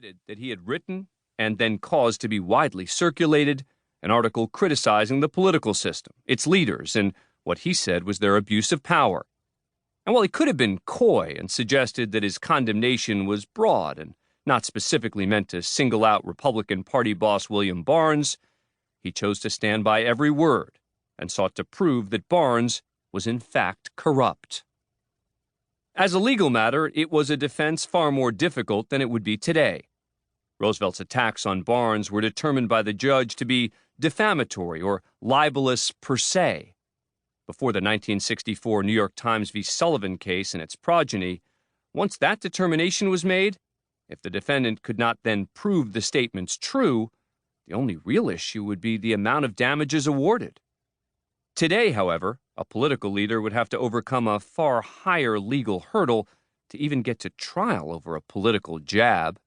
admitted that he had written and then caused to be widely circulated an article criticizing the political system, its leaders, and what he said was their abuse of power. And while he could have been coy and suggested that his condemnation was broad and not specifically meant to single out Republican Party boss William Barnes, he chose to stand by every word and sought to prove that Barnes was in fact corrupt. As a legal matter, it was a defense far more difficult than it would be today. Roosevelt's attacks on Barnes were determined by the judge to be defamatory or libelous per se. Before the 1964 New York Times v. Sullivan case and its progeny, once that determination was made, if the defendant could not then prove the statements true, the only real issue would be the amount of damages awarded. Today, however, a political leader would have to overcome a far higher legal hurdle to even get to trial over a political jab.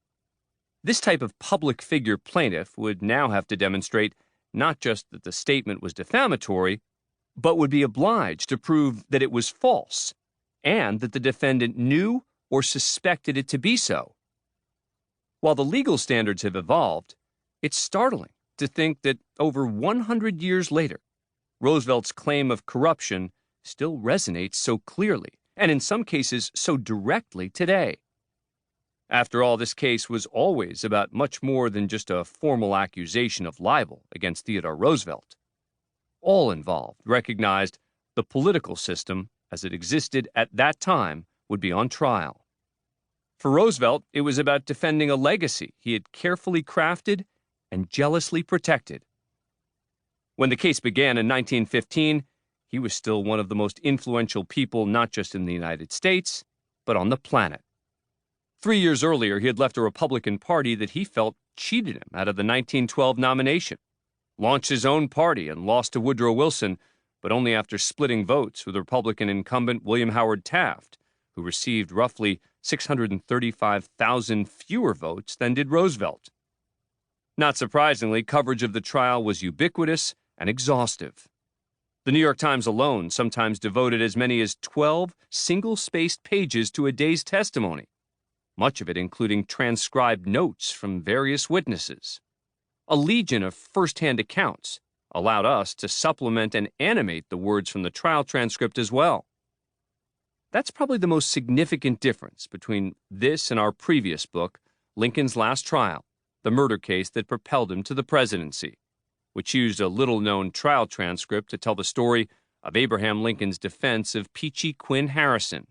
This type of public figure plaintiff would now have to demonstrate not just that the statement was defamatory, but would be obliged to prove that it was false and that the defendant knew or suspected it to be so. While the legal standards have evolved, it's startling to think that over 100 years later, Roosevelt's claim of corruption still resonates so clearly, and in some cases so directly today. After all, this case was always about much more than just a formal accusation of libel against Theodore Roosevelt. All involved recognized the political system as it existed at that time would be on trial. For Roosevelt, it was about defending a legacy he had carefully crafted and jealously protected. When the case began in 1915, he was still one of the most influential people not just in the United States, but on the planet. 3 years earlier, he had left a Republican Party that he felt cheated him out of the 1912 nomination, launched his own party and lost to Woodrow Wilson, but only after splitting votes with Republican incumbent William Howard Taft, who received roughly 635,000 fewer votes than did Roosevelt. Not surprisingly, coverage of the trial was ubiquitous and exhaustive. The New York Times alone sometimes devoted as many as 12 single-spaced pages to a day's testimony, much of it including transcribed notes from various witnesses. A legion of first-hand accounts allowed us to supplement and animate the words from the trial transcript as well. That's probably the most significant difference between this and our previous book, Lincoln's Last Trial, the murder case that propelled him to the presidency, which used a little-known trial transcript to tell the story of Abraham Lincoln's defense of Peachy Quinn Harrison.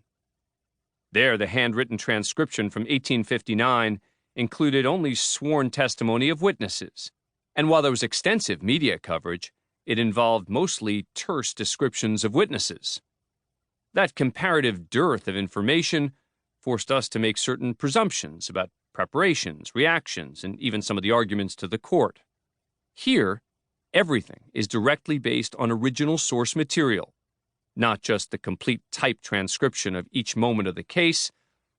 There, the handwritten transcription from 1859 included only sworn testimony of witnesses, and while there was extensive media coverage, it involved mostly terse descriptions of witnesses. That comparative dearth of information forced us to make certain presumptions about preparations, reactions, and even some of the arguments to the court. Here, everything is directly based on original source material, not just the complete typed transcription of each moment of the case,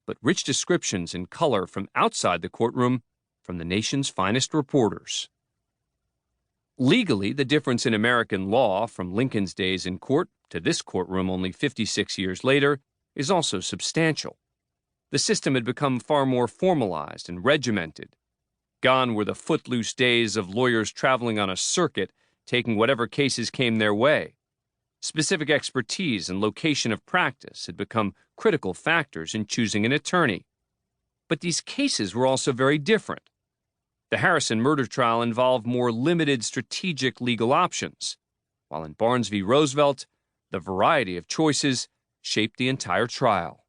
but rich descriptions in color from outside the courtroom from the nation's finest reporters. Legally, the difference in American law from Lincoln's days in court to this courtroom only 56 years later is also substantial. The system had become far more formalized and regimented. Gone were the footloose days of lawyers traveling on a circuit, taking whatever cases came their way. Specific expertise and location of practice had become critical factors in choosing an attorney. But these cases were also very different. The Harrison murder trial involved more limited strategic legal options, while in Barnes v. Roosevelt, the variety of choices shaped the entire trial.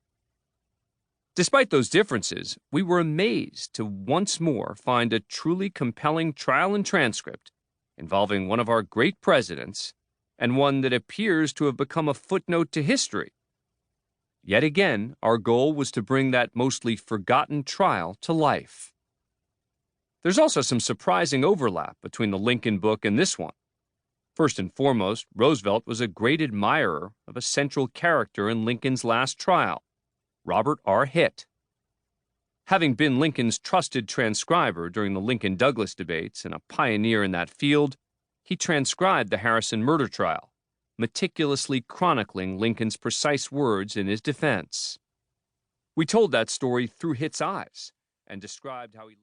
Despite those differences, we were amazed to once more find a truly compelling trial and transcript involving one of our great presidents, and one that appears to have become a footnote to history. Yet again, our goal was to bring that mostly forgotten trial to life. There's also some surprising overlap between the Lincoln book and this one. First and foremost, Roosevelt was a great admirer of a central character in Lincoln's last trial, Robert R. Hitt. Having been Lincoln's trusted transcriber during the Lincoln-Douglas debates and a pioneer in that field, he transcribed the Harrison murder trial, meticulously chronicling Lincoln's precise words in his defense. We told that story through Hitt's eyes and described how he